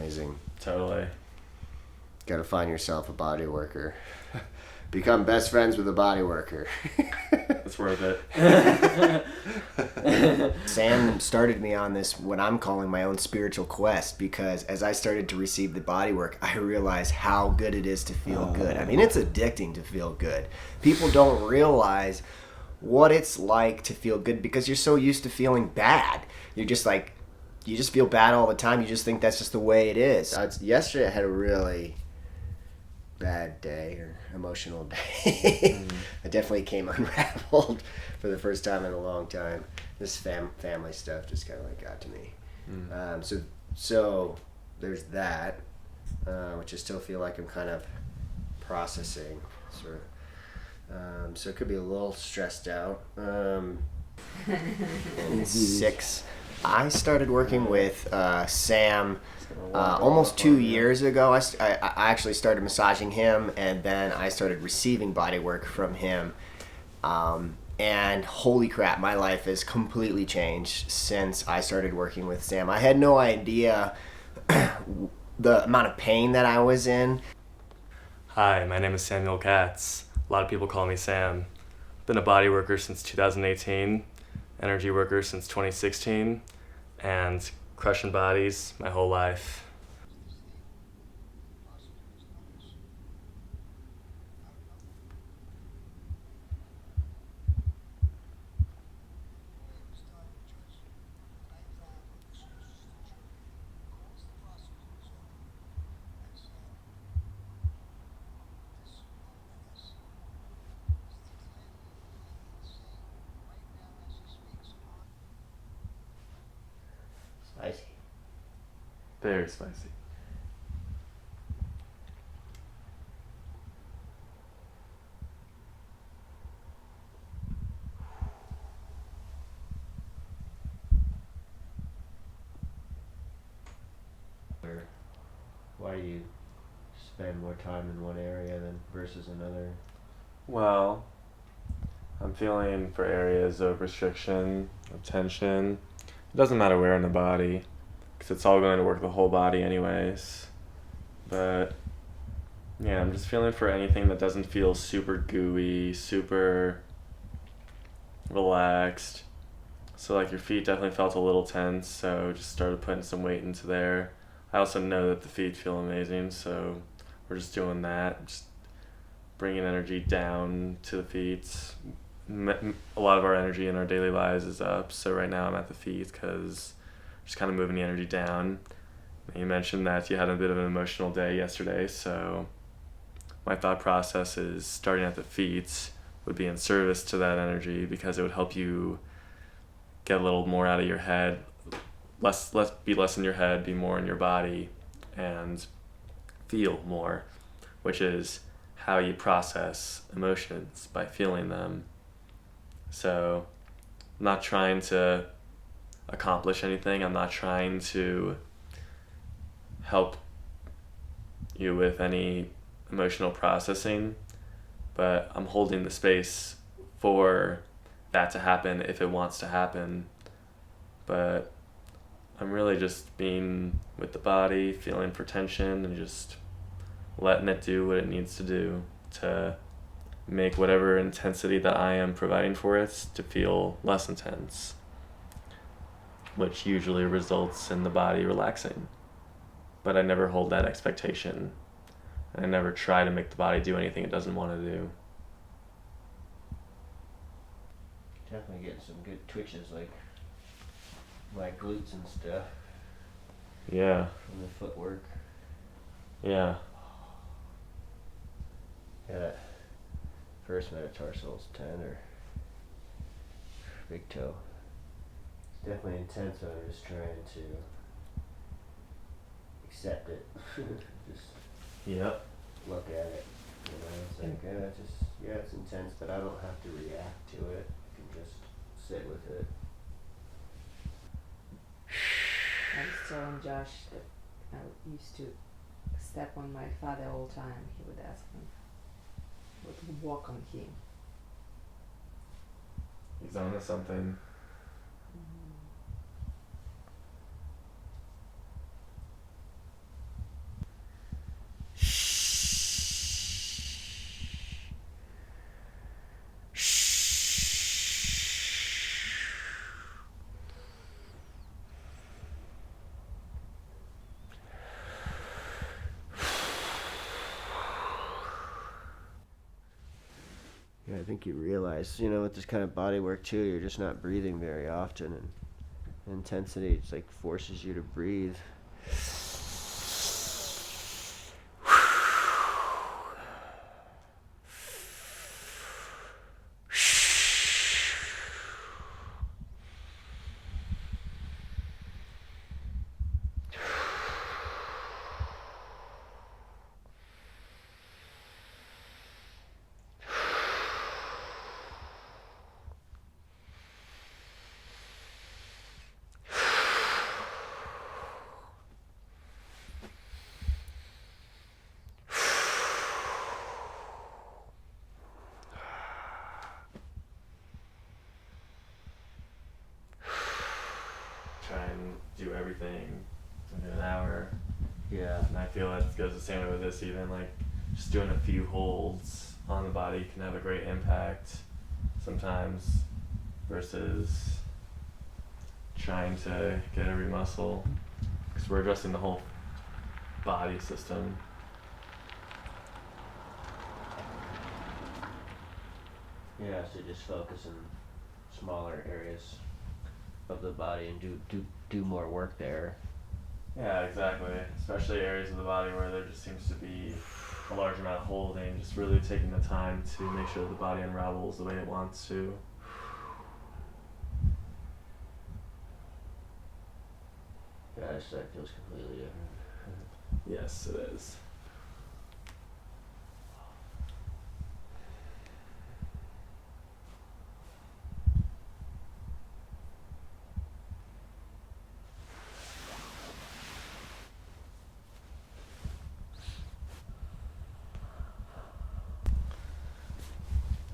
amazing. Totally. Got to find yourself a body worker. Become best friends with a body worker. It's worth it. Sam started me on this, what I'm calling my own spiritual quest, because as I started to receive the body work, I realized how good it is to feel good. I mean, it's addicting to feel good. People don't realize what it's like to feel good because you're so used to feeling bad. You're just like, you just feel bad all the time. You just think that's just the way it is. Yesterday I had a really bad day or emotional day. I definitely came unraveled for the first time in a long time. This family stuff just kind of like got to me. So there's that, which I still feel like I'm kind of processing, sort of. So it could be a little stressed out. And 6. I started working with Sam almost 2 years ago. I actually started massaging him, and then I started receiving body work from him. And holy crap, my life has completely changed since I started working with Sam. I had no idea the amount of pain that I was in. Hi, my name is Samuel Katz. A lot of people call me Sam. Been a body worker since 2018, energy worker since 2016, and crushing bodies my whole life. Spicy. Very spicy. Why do you spend more time in one area than versus another? Well, I'm feeling for areas of restriction, of tension. It doesn't matter where in the body, because it's all going to work the whole body anyways. But yeah, I'm just feeling for anything that doesn't feel super gooey, super relaxed. So like your feet definitely felt a little tense, so just started putting some weight into there. I also know that the feet feel amazing, so we're just doing that, just bringing energy down to the feet. A lot of our energy in our daily lives is up, so right now I'm at the feet because just kind of moving the energy down. You mentioned that you had a bit of an emotional day yesterday, so my thought process is starting at the feet would be in service to that energy because it would help you get a little more out of your head, be less in your head, be more in your body, and feel more, which is how you process emotions, by feeling them. So I'm not trying to accomplish anything. I'm not trying to help you with any emotional processing, but I'm holding the space for that to happen if it wants to happen. But I'm really just being with the body, feeling for tension, and just letting it do what it needs to do to make whatever intensity that I am providing for it to feel less intense, which usually results in the body relaxing. But I never hold that expectation. I never try to make the body do anything it doesn't want to do. Definitely getting some good twitches, like my glutes and stuff Yeah, from the footwork. yeah. Yeah, that first metatarsals 10 or big toe. It's definitely intense, but I'm just trying to accept it. Just Yep. look at it. It's like, it's intense, but I don't have to react to it. I can just sit with it. I was telling Josh that I used to step on my father all the time. He would ask me, would walk on him. He's on to something. Yeah, I think you realize, you know, with this kind of body work too, you're just not breathing very often, and intensity just like forces you to breathe. Try and do everything in an hour. Yeah. And I feel that goes the same way with this, even like just doing a few holds on the body can have a great impact sometimes versus trying to get every muscle, because we're addressing the whole body system. Yeah, so just focus on smaller areas of the body and do more work there. Yeah, exactly. Especially areas of the body where there just seems to be a large amount of holding, just really taking the time to make sure the body unravels the way it wants to. Yeah, so that feels completely different. Yes, it is.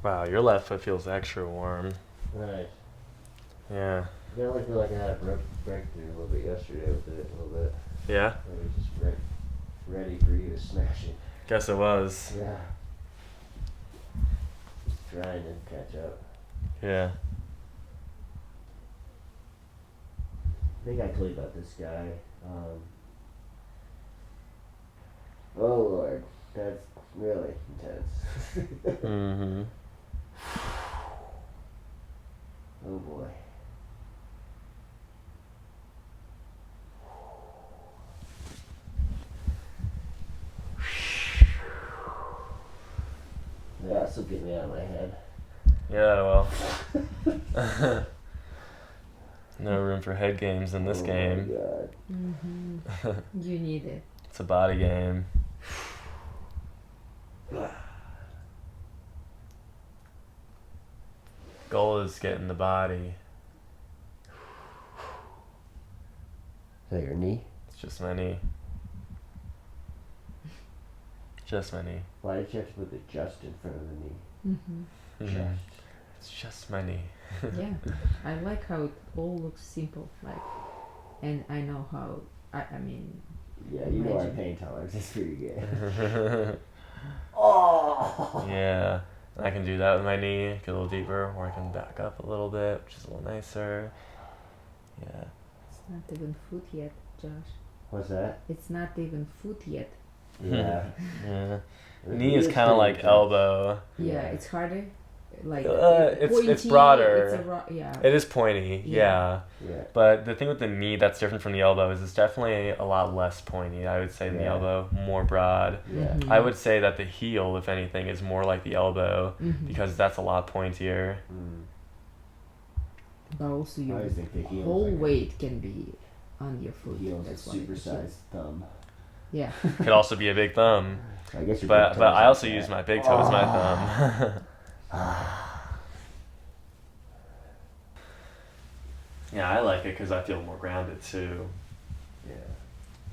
Wow, your left foot feels extra warm. Nice. Yeah. I definitely feel like I had a breakthrough a little bit yesterday with it, a little bit. Yeah? I was just ready for you to smash it. Guess it was. Yeah. Just trying to catch up. Yeah. I think I told you about this guy. Oh Lord, that's really intense. Mm-hmm. Oh boy. Yeah, this will get me out of my head. Yeah, well. No room for head games in this game. Oh my God. You need it. It's a body game. Goal is getting the body. Is that your knee? It's just my knee. Just my knee. Why did you have to put the just in front of the knee? Mm-hmm. Mhm. It's just my knee. Yeah, I like how it all looks simple, like, and I know how. I mean. Yeah, you know our Imagine. pain tolerance is pretty good. Oh! Yeah, and I can do that with my knee, get a little deeper, or I can back up a little bit, which is a little nicer. Yeah. It's not even foot yet, Josh. What's that? It's not even foot yet. Yeah. Yeah. The Knee is kind of pretty like intense. elbow. Yeah, Yeah. it's harder. Like It's pointy, broader. It's a yeah. It is pointy, yeah. Yeah. But the thing with the knee that's different from the elbow is it's definitely a lot less pointy, I would say, than the Yeah. elbow, more broad. Yeah. Mhm. I would say that the heel, if anything, is more like the elbow Mhm. because that's a lot pointier. Mm. But also I your always think the heel whole is like weight can be on your a, foot. heel is That's a why it's heel. supersized thumb. Yeah. Could also be a big thumb. I guess your But big but toe's I like also that. use my big toe as my thumb. Yeah, I like it because I feel more grounded too. Yeah.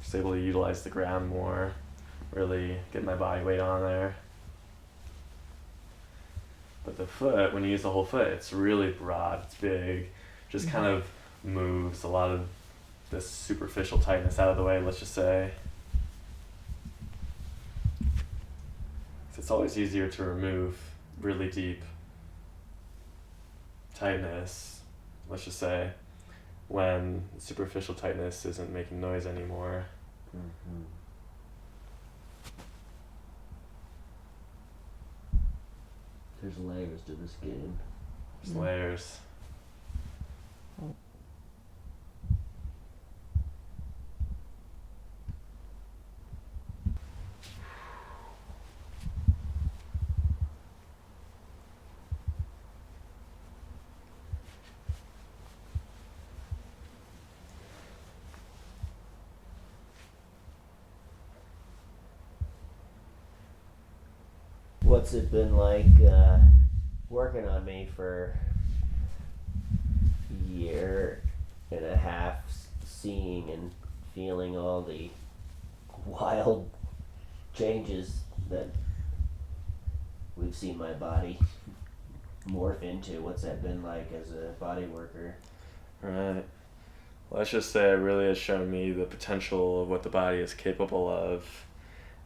Just able to utilize the ground more, really get my body weight on there. But the foot, when you use the whole foot, it's really broad, it's big, just kind of moves a lot of this superficial tightness out of the way, let's just say. It's always easier to remove really deep tightness, let's just say, when superficial tightness isn't making noise anymore. Mm-hmm. There's layers to this game. There's layers. What's it been like working on me for a year and a half, seeing and feeling all the wild changes that we've seen my body morph into? What's that been like as a body worker? Right. Well, let's just say it really has shown me the potential of what the body is capable of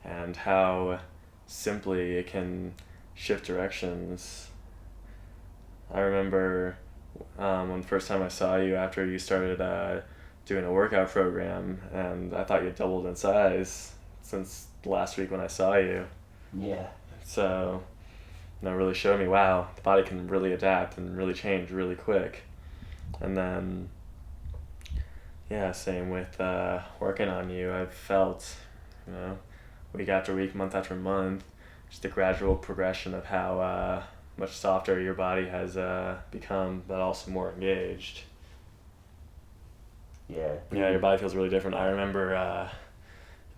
and how simply it can shift directions. I remember when the first time I saw you after you started doing a workout program, and I thought you doubled in size since last week when I saw you. Yeah. So, it really showed me, wow, the body can really adapt and really change really quick. And then, yeah, same with working on you. I've felt, week after week, month after month, just a gradual progression of how much softer your body has become, but also more engaged. Yeah. Yeah, your body feels really different. I remember,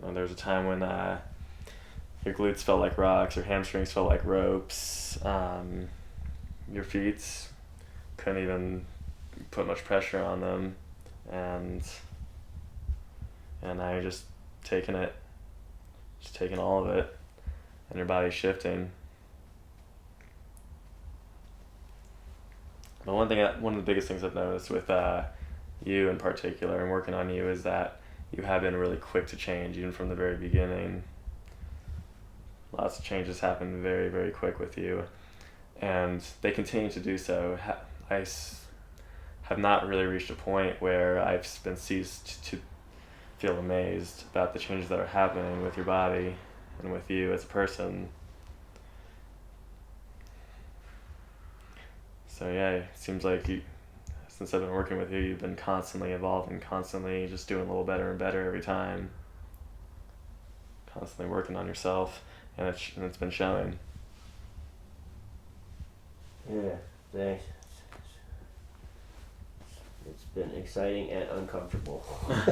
there was a time when your glutes felt like rocks, your hamstrings felt like ropes, your feet couldn't even put much pressure on them, and now you're just taking all of it, and your body's shifting. But one of the biggest things I've noticed with you in particular and working on you is that you have been really quick to change, even from the very beginning. Lots of changes happen very, very quick with you, and they continue to do so. I have not really reached a point where I've been ceased to feel amazed about the changes that are happening with your body and with you as a person. So yeah, it seems like since I've been working with you, you've been constantly evolving, constantly just doing a little better and better every time. Constantly working on yourself, and it's been showing. Yeah, thanks. It's been exciting and uncomfortable.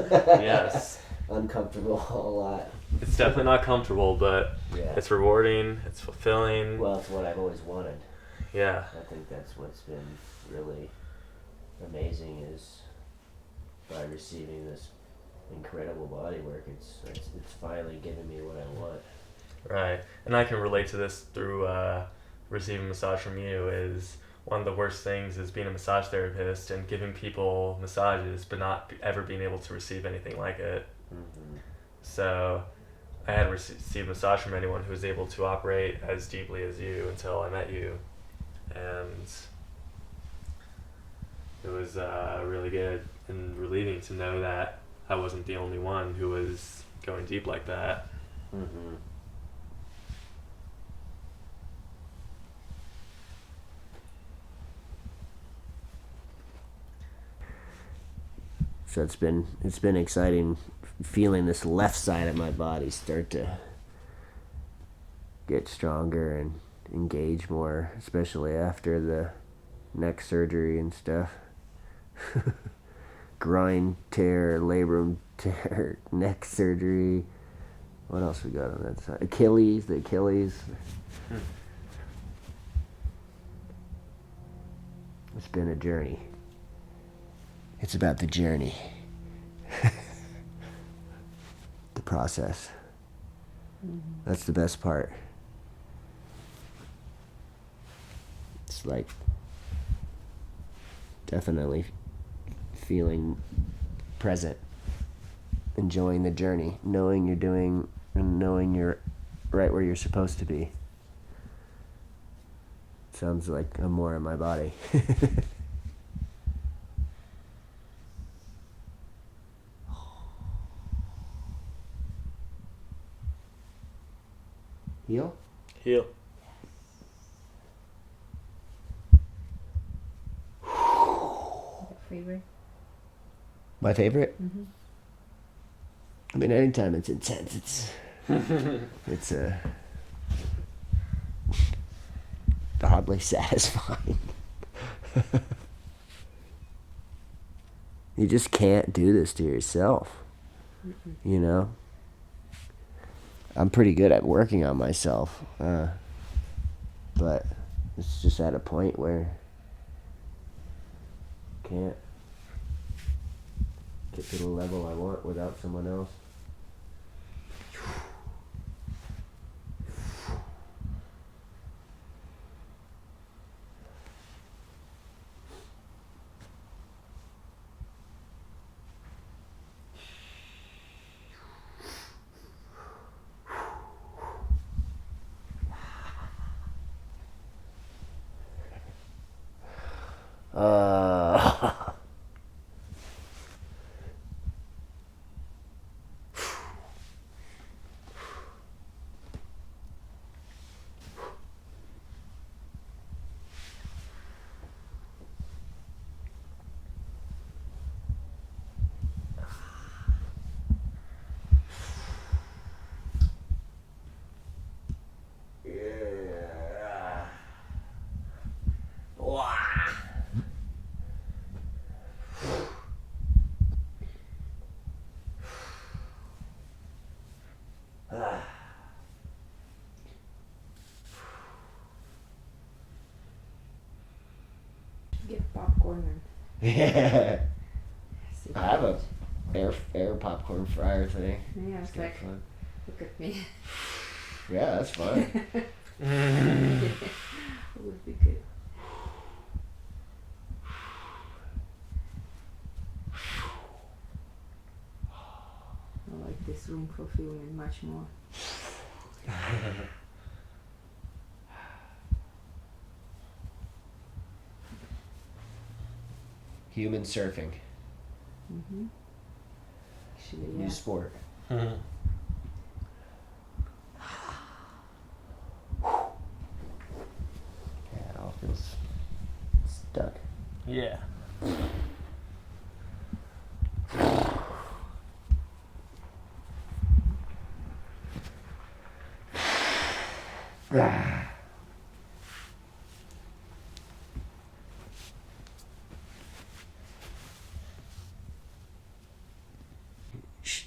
Yes. Uncomfortable a lot. It's definitely not comfortable, but Yeah. it's rewarding, it's fulfilling. Well, it's what I've always wanted. Yeah. I think that's what's been really amazing is by receiving this incredible body work, it's finally giving me what I want. Right. And I can relate to this through receiving massage from you. Is one of the worst things is being a massage therapist and giving people massages but not ever being able to receive anything like it. Mm-hmm. So I hadn't received massage from anyone who was able to operate as deeply as you until I met you, and it was really good and relieving to know that I wasn't the only one who was going deep like that. Mm-hmm. So it's been exciting feeling this left side of my body start to get stronger and engage more, especially after the neck surgery and stuff. Groin tear, labrum tear, neck surgery. What else we got on that side? The Achilles. It's been a journey. It's about the journey. The process. Mm-hmm. That's the best part. It's like definitely feeling present, enjoying the journey, knowing you're doing and knowing you're right where you're supposed to be. Sounds like I'm more in my body. Heal? Heal. favorite? My favorite? Mm-hmm. I mean, anytime it's intense, it's oddly satisfying. You just can't do this to yourself, you know? I'm pretty good at working on myself, but it's just at a point where I can't get to the level I want without someone else. Yeah. Wow. Get popcorn and Yeah. sit I have down. a air popcorn fryer thing. Yeah, it's Kinda like, fun. look at me. Yeah, that's fun. It would be good. I like this room for filming much more. Human surfing. Mm-hmm. Actually, New yeah. sport. Yeah, it all feels stuck. Yeah.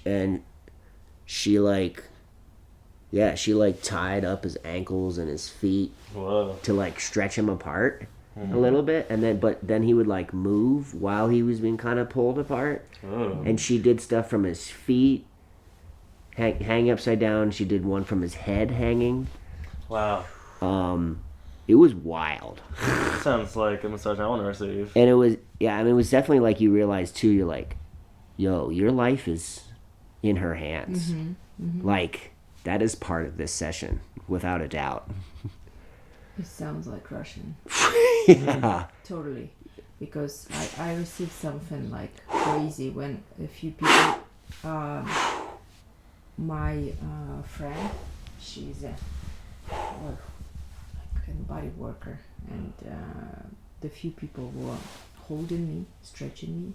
And she like, yeah, she like tied up his ankles and his feet Whoa. to like stretch him apart a little bit, and then he would like move while he was being kind of pulled apart. Oh. And she did stuff from his feet hang upside down. She did one from his head hanging. Wow. It was wild. Sounds like a massage I want to receive. And it was, yeah, I mean, it was definitely like you realize too, you're like, yo, your life is in her hands. Like, that is part of this session, without a doubt. It sounds like Russian. Yeah. Totally. Because I received something like crazy when a few people, my friend, she's a body worker, and the few people were holding me, stretching me,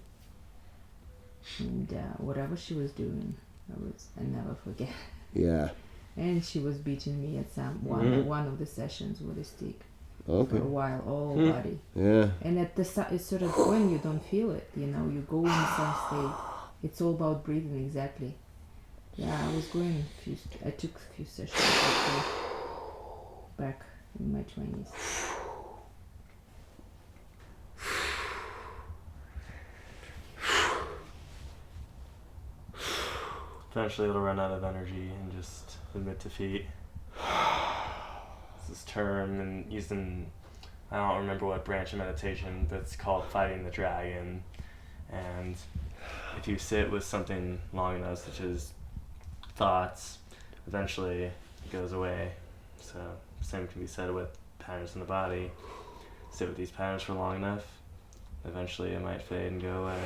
and whatever she was doing, I never forget. Yeah. And she was beating me at one of the sessions with a stick for Okay. a while, all body. Yeah. And at the it's sort of when you don't feel it, you know, you go in some state. It's all about breathing, exactly. Yeah, I took a few sessions actually back in my 20s. Eventually it'll run out of energy and just admit defeat. It's this term and used in, I don't remember what branch of meditation, but it's called fighting the dragon. And if you sit with something long enough, such as thoughts, eventually it goes away. So same can be said with patterns in the body. Sit with these patterns for long enough, eventually it might fade and go away.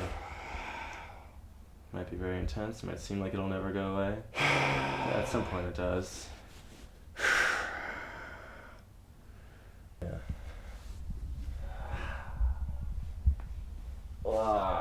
Might be very intense, might seem like it'll never go away. But at some point it does. Yeah. Wow.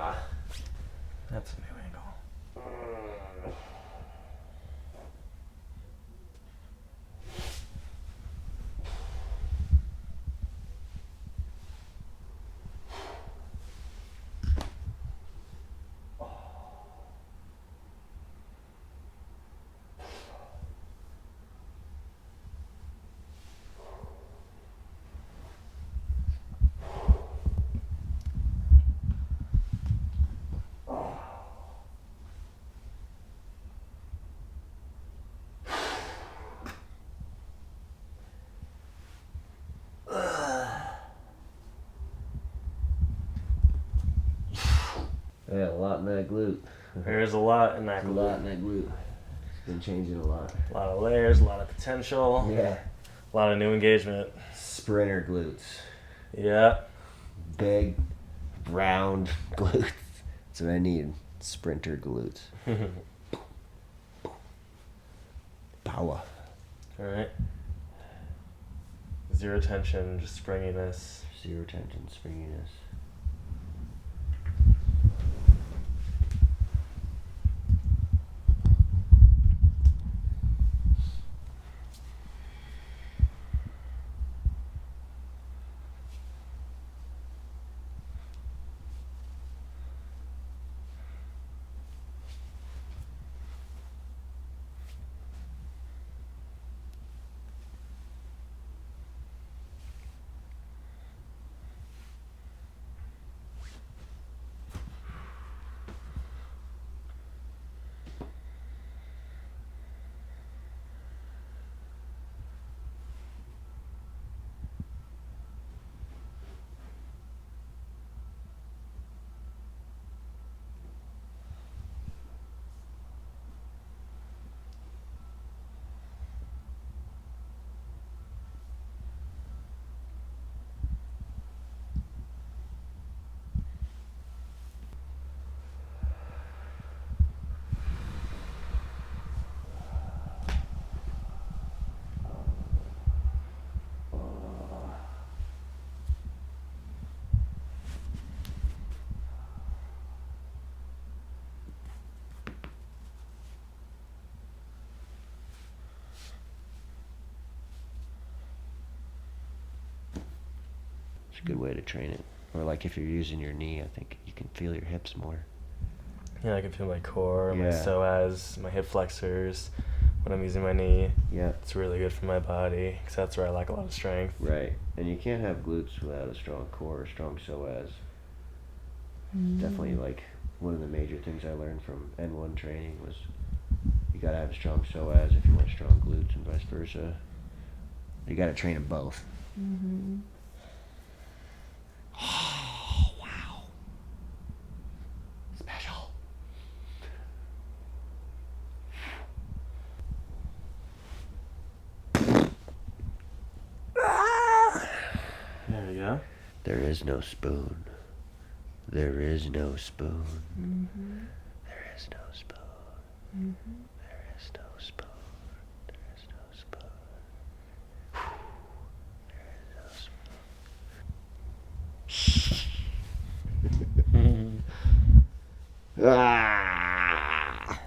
lot in that glute. There's a lot in that There's a lot in that glute. It's been changing a lot. A lot of layers, a lot of potential. Yeah. A lot of new engagement. Sprinter glutes. Yeah. Big, round glutes. That's what I need. Sprinter glutes. Power. All right. Zero tension, just springiness. Zero tension, springiness. It's a good way to train it. Or like if you're using your knee, I think you can feel your hips more. Yeah, I can feel my core, my Yeah. psoas, my hip flexors when I'm using my knee. Yeah. It's really good for my body because that's where I lack a lot of strength. Right. And you can't have glutes without a strong core or strong psoas. Definitely like one of the major things I learned from N1 training was you gotta have a strong psoas if you want strong glutes and vice versa. You gotta train them both. Mm-hmm. Oh, wow. Special. There we go. There is no spoon. There is no spoon. Mm-hmm. There is no spoon. Mm-hmm. There is no spoon. There is no spoon. There is no spoon. Ah!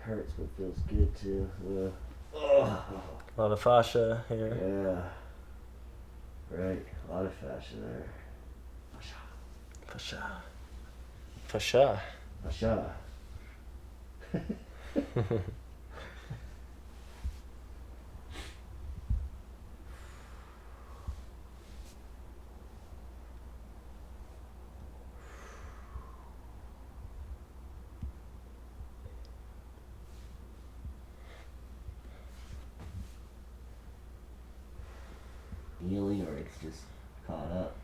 Hurts but feels good too. A lot of fascia here. Yeah. Right. A lot of fascia there. Fascia. Fascia. Fascia. Healing or it's just caught up.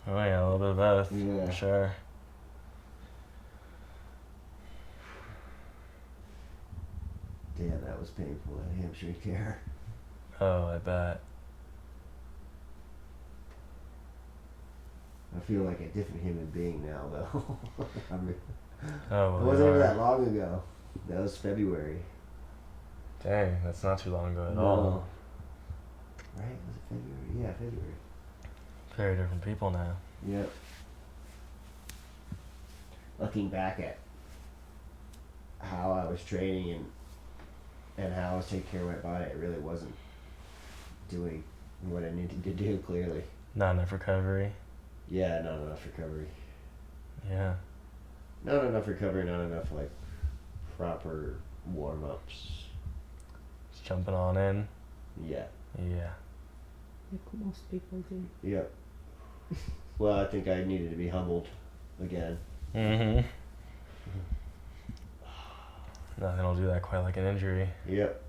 Oh yeah, a little bit of both. Yeah. For sure. Damn, that was was painful, that hamstring tear. Oh, I bet. I feel like a different human being now, though. I mean, Oh, it well, wasn't you even are. that long ago. That was February. Dang, that's not too long ago at No. all. Right? Was it February? Yeah, February. Very different people now. Yep. Looking back at how I was training and how I was taking care of my body, it really wasn't doing what I needed to do, clearly. Not enough recovery. Yeah, not enough recovery. Yeah. Not enough recovery, not enough, like, proper warm-ups. Just jumping on in. Yeah. Yeah. Like most people do. Yep. Well, I think I needed to be humbled again. Mm-hmm. Nothing will do that quite like an injury. Yep.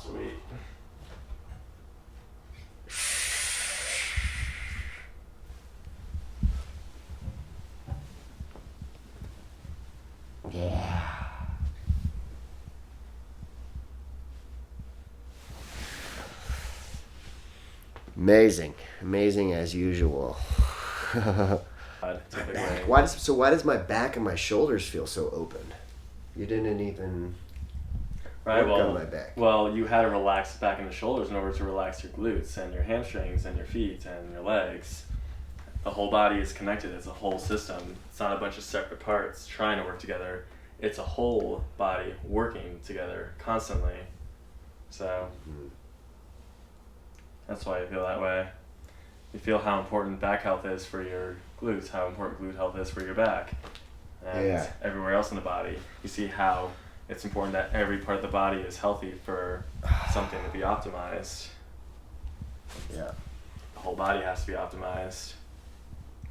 Sweet. Yeah. Amazing. Amazing as usual. Typically. Why does my back and my shoulders feel so open? You didn't even Right, work on well, my back. well, you had to relax the back and the shoulders in order to relax your glutes and your hamstrings and your feet and your legs. The whole body is connected. It's a whole system. It's not a bunch of separate parts trying to work together. It's a whole body working together constantly. So that's why you feel that way. You feel how important back health is for your glutes, how important glute health is for your back, and Yeah. everywhere else in the body. You see how it's important that every part of the body is healthy for something to be optimized. Yeah. The whole body has to be optimized.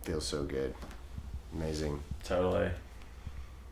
Feels so good. Amazing. Totally.